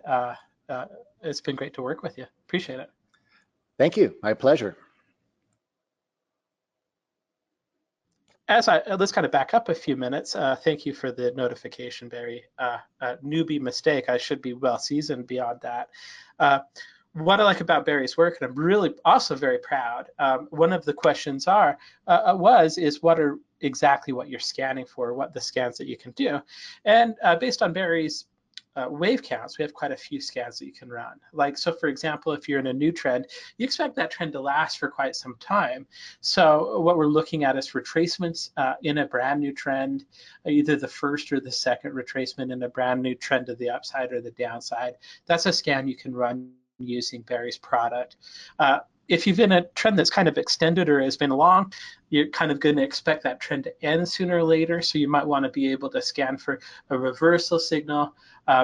It's been great to work with you. Appreciate it. Thank you. My pleasure. Let's kind of back up a few minutes. Thank you for the notification, Barry. Newbie mistake. I should be well seasoned beyond that. What I like about Barry's work, and I'm really also very proud. One of the questions is what are exactly what you're scanning for, what the scans that you can do, and based on Barry's wave counts, we have quite a few scans that you can run. So for example, if you're in a new trend, you expect that trend to last for quite some time. So what we're looking at is retracements in a brand new trend, either the first or the second retracement in a brand new trend to the upside or the downside. That's a scan you can run using Barry's product. If you've been a trend that's kind of extended or has been long, you're kind of going to expect that trend to end sooner or later. So you might want to be able to scan for a reversal signal.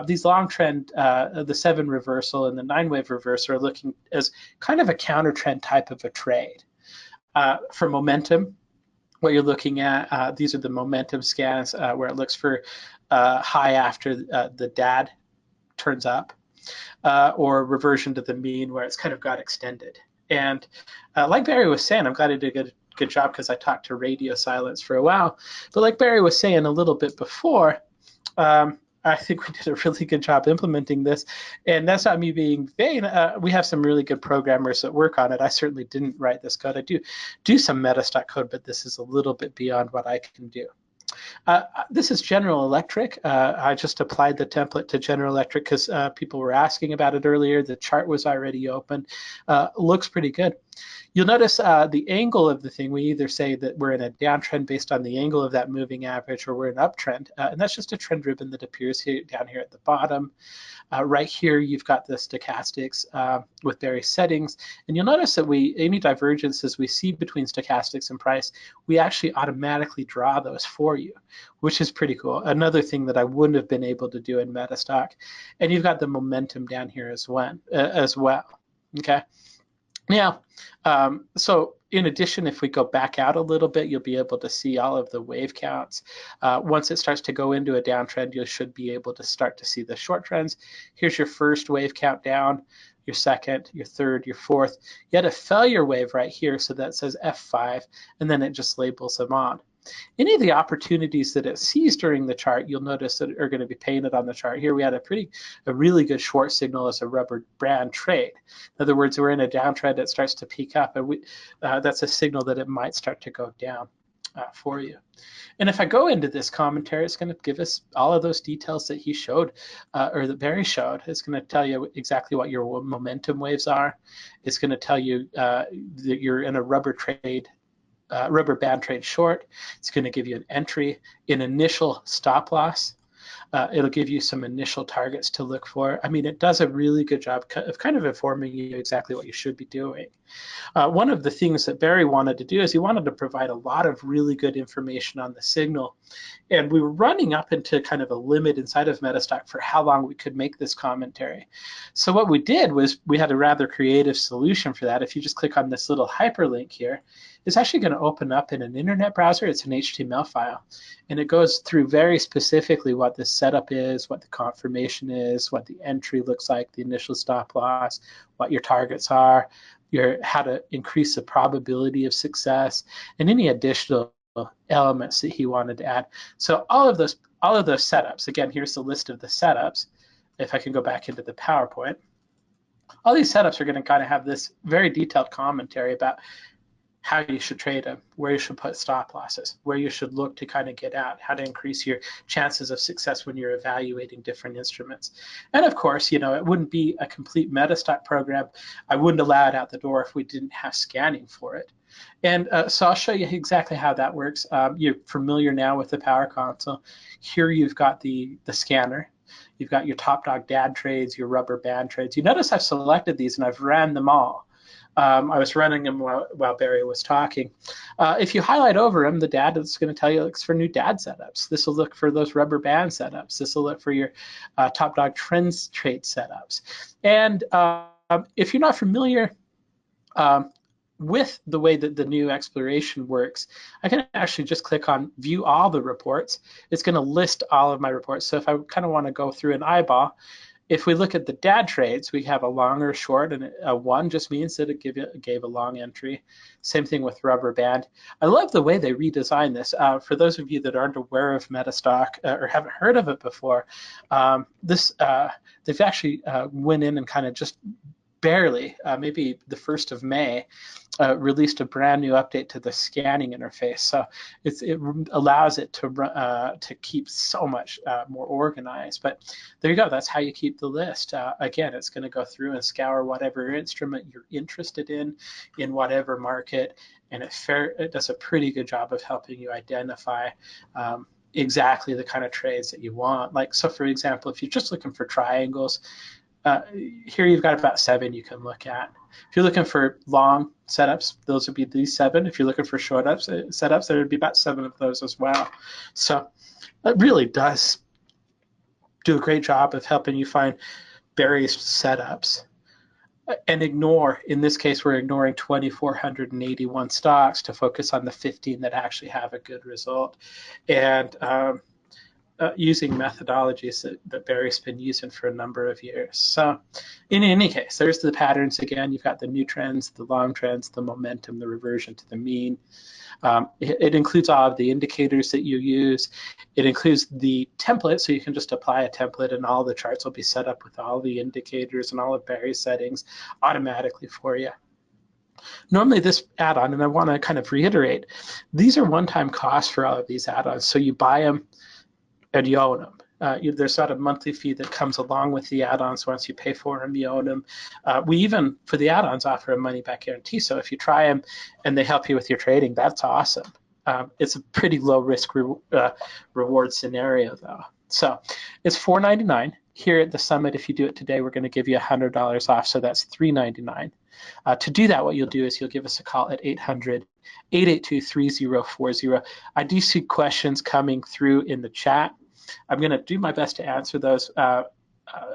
These long trend, the 7 reversal and the 9 wave reversal are looking as kind of a counter trend type of a trade. For momentum, what you're looking at, these are the momentum scans where it looks for high after the DAD turns up, or reversion to the mean where it's kind of got extended. And like Barry was saying, I'm glad I did a good job because I talked to radio silence for a while. But like Barry was saying a little bit before, I think we did a really good job implementing this. And that's not me being vain. We have some really good programmers that work on it. I certainly didn't write this code. I do some Metastock code, but this is a little bit beyond what I can do. This is General Electric. I just applied the template to General Electric because people were asking about it earlier. The chart was already open. Looks pretty good. You'll notice the angle of the thing, we either say that we're in a downtrend based on the angle of that moving average, or we're in an uptrend. And that's just a trend ribbon that appears here down here at the bottom. Right here, you've got the stochastics with various settings. And you'll notice that any divergences we see between stochastics and price, we actually automatically draw those for you, which is pretty cool. Another thing that I wouldn't have been able to do in Metastock. And you've got the momentum down here as well. Okay. Now, so in addition, if we go back out a little bit, you'll be able to see all of the wave counts. Once it starts to go into a downtrend, you should be able to start to see the short trends. Here's your first wave count down, your second, your third, your fourth. You had a failure wave right here, so that says F5, and then it just labels them on. Any of the opportunities that it sees during the chart, you'll notice that are going to be painted on the chart. Here we had a really good short signal as a rubber band trade. In other words, we're in a downtrend, it starts to peak up, and that's a signal that it might start to go down for you. And if I go into this commentary, it's going to give us all of those details that he showed, or that Barry showed. It's going to tell you exactly what your momentum waves are. It's going to tell you that you're in a rubber band trade short. It's going to give you an entry, an initial stop loss. It'll give you some initial targets to look for. I mean, it does a really good job of kind of informing you exactly what you should be doing. One of the things that Barry wanted to do is he wanted to provide a lot of really good information on the signal. And we were running up into kind of a limit inside of Metastock for how long we could make this commentary. So what we did was we had a rather creative solution for that. If you just click on this little hyperlink here, it's actually going to open up in an internet browser. It's an HTML file. And it goes through very specifically what the setup is, what the confirmation is, what the entry looks like, the initial stop loss, what your targets are, how to increase the probability of success, and any additional elements that he wanted to add. So all of those setups, again, here's the list of the setups. If I can go back into the PowerPoint, all these setups are going to kind of have this very detailed commentary about how you should trade them, where you should put stop losses, where you should look to kind of get out, how to increase your chances of success when you're evaluating different instruments. And of course, you know, it wouldn't be a complete Metastock program. I wouldn't allow it out the door if we didn't have scanning for it. And so I'll show you exactly how that works. You're familiar now with the Power Console. Here you've got the scanner. You've got your top dog dad trades, your rubber band trades. You notice I've selected these and I've ran them all. I was running them while Barry was talking. If you highlight over them, the dad is going to tell you it looks for new dad setups. This will look for those rubber band setups. This will look for your top dog trends trade setups. And if you're not familiar with the way that the new exploration works, I can actually just click on view all the reports. It's going to list all of my reports. So if I kind of want to go through an eyeball, if we look at the dad trades, we have a long or short, and a 1 just means that it gave a long entry. Same thing with rubber band. I love the way they redesigned this. For those of you that aren't aware of Metastock or haven't heard of it before, they've actually went in and kind of just barely, maybe the 1st of May, released a brand new update to the scanning interface. So it allows it to keep so much more organized. But there you go. That's how you keep the list. Again, it's going to go through and scour whatever instrument you're interested in whatever market, and it does a pretty good job of helping you identify exactly the kind of trades that you want. Like, so for example, if you're just looking for triangles, here you've got about 7 you can look at. If you're looking for long setups, those would be these 7. If you're looking for short setups, there would be about 7 of those as well. So it really does do a great job of helping you find various setups and ignore, in this case, we're ignoring 2,481 stocks to focus on the 15 that actually have a good result. And using methodologies that Barry's been using for a number of years. So in any case, there's the patterns again. You've got the new trends, the long trends, the momentum, the reversion to the mean. It includes all of the indicators that you use. It includes the template, so you can just apply a template and all the charts will be set up with all the indicators and all of Barry's settings automatically for you. Normally this add-on, and I want to kind of reiterate, these are one-time costs for all of these add-ons. So you buy them and you own them. There's not a monthly fee that comes along with the add-ons. Once you pay for them, you own them. We even, for the add-ons, offer a money-back guarantee. So if you try them and they help you with your trading, that's awesome. It's a pretty low-risk reward scenario, though. So it's $4.99. Here at the Summit, if you do it today, we're going to give you $100 off, so that's $3.99. To do that, what you'll do is you'll give us a call at 800-882-3040. I do see questions coming through in the chat. I'm going to do my best to answer those.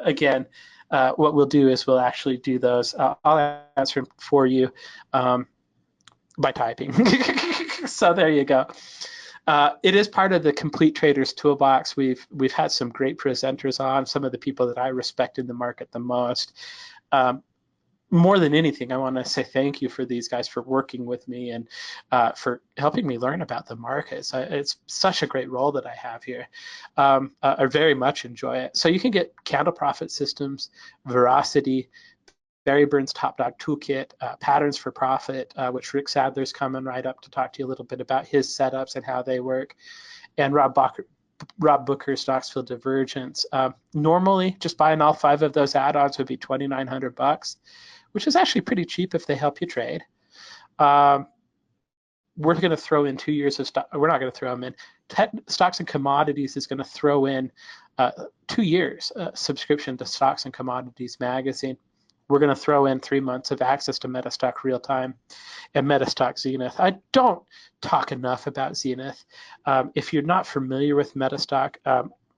Again, what we'll do is we'll actually do those. I'll answer them for you by typing. So there you go. It is part of the Complete Traders Toolbox. We've had some great presenters on, some of the people that I respect in the market the most. More than anything, I want to say thank you for these guys for working with me and for helping me learn about the markets. It's such a great role that I have here. I very much enjoy it. So you can get candle profit systems, Veracity, Barry Burns' Top Dog Toolkit, Patterns for Profit, which Rick Sadler's coming right up to talk to you a little bit about his setups and how they work, and Rob Booker's Knoxville Divergence. Normally, just buying all 5 of those add-ons would be $2,900, which is actually pretty cheap if they help you trade. We're going to throw in 2 years of stock. We're not going to throw them in. Stocks and Commodities is going to throw in 2 years subscription to Stocks and Commodities magazine. We're going to throw in 3 months of access to Metastock Real Time and Metastock Zenith. I don't talk enough about Zenith. If you're not familiar with Metastock,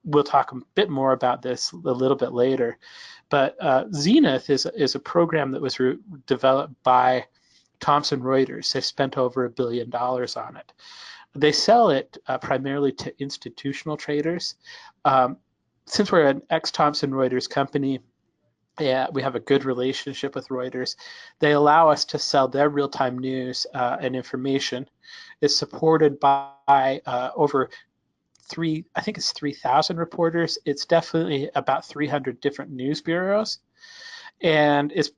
we'll talk a bit more about this a little bit later. But Zenith is a program that was developed by Thomson Reuters. They spent over $1 billion on it. They sell it primarily to institutional traders. Since we're an ex-Thomson Reuters company, yeah, we have a good relationship with Reuters. They allow us to sell their real-time news and information. It's supported by over I think it's 3,000 reporters. It's definitely about 300 different news bureaus, and it's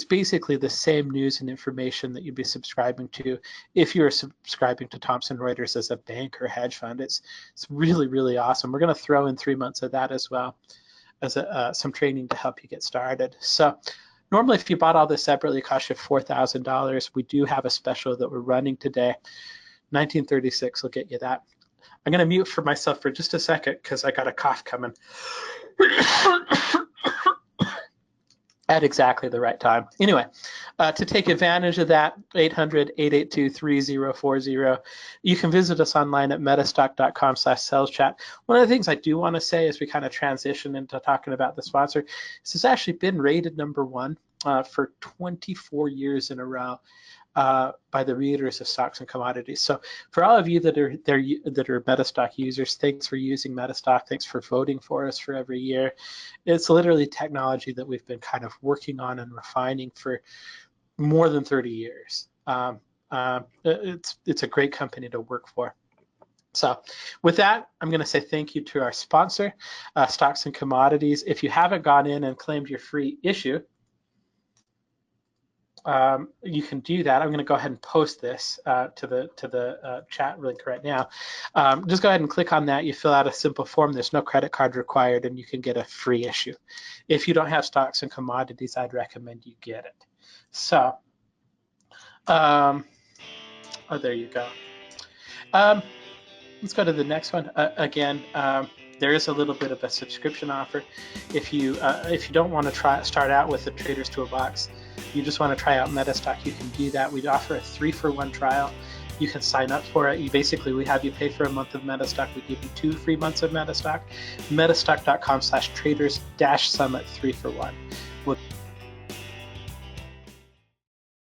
basically the same news and information that you'd be subscribing to if you're subscribing to Thomson Reuters as a bank or hedge fund. It's really, really awesome. We're going to throw in 3 months of that as well as some training to help you get started. So normally if you bought all this separately, it costs you $4,000. We do have a special that we're running today. 1936 will get you that. I'm going to mute for myself for just a second because I got a cough coming at exactly the right time. Anyway, to take advantage of that, 800-882-3040. You can visit us online at metastock.com/sales-chat. One of the things I do want to say as we kind of transition into talking about the sponsor, this has actually been rated #1 for 24 years in a row by the readers of Stocks and Commodities. So for all of you that are Metastock users, thanks for using Metastock. Thanks for voting for us for every year. It's literally technology that we've been kind of working on and refining for more than 30 years. It's a great company to work for. So with that, I'm going to say thank you to our sponsor, Stocks and Commodities. If you haven't gone in and claimed your free issue, you can do that. I'm going to go ahead and post this to the chat link right now. Just go ahead and click on that. You fill out a simple form. There's no credit card required, and you can get a free issue. If you don't have Stocks and Commodities, I'd recommend you get it. So, oh, there you go. Let's go to the next one. Again, there is a little bit of a subscription offer. If you don't want to start out with the Traders Toolbox, you just want to try out Metastock, you can do that. We offer a 3-for-1 trial. You can sign up for it. We have you pay for a month of Metastock. We give you 2 free months of Metastock. Metastock.com/traders-summit 3-for-1.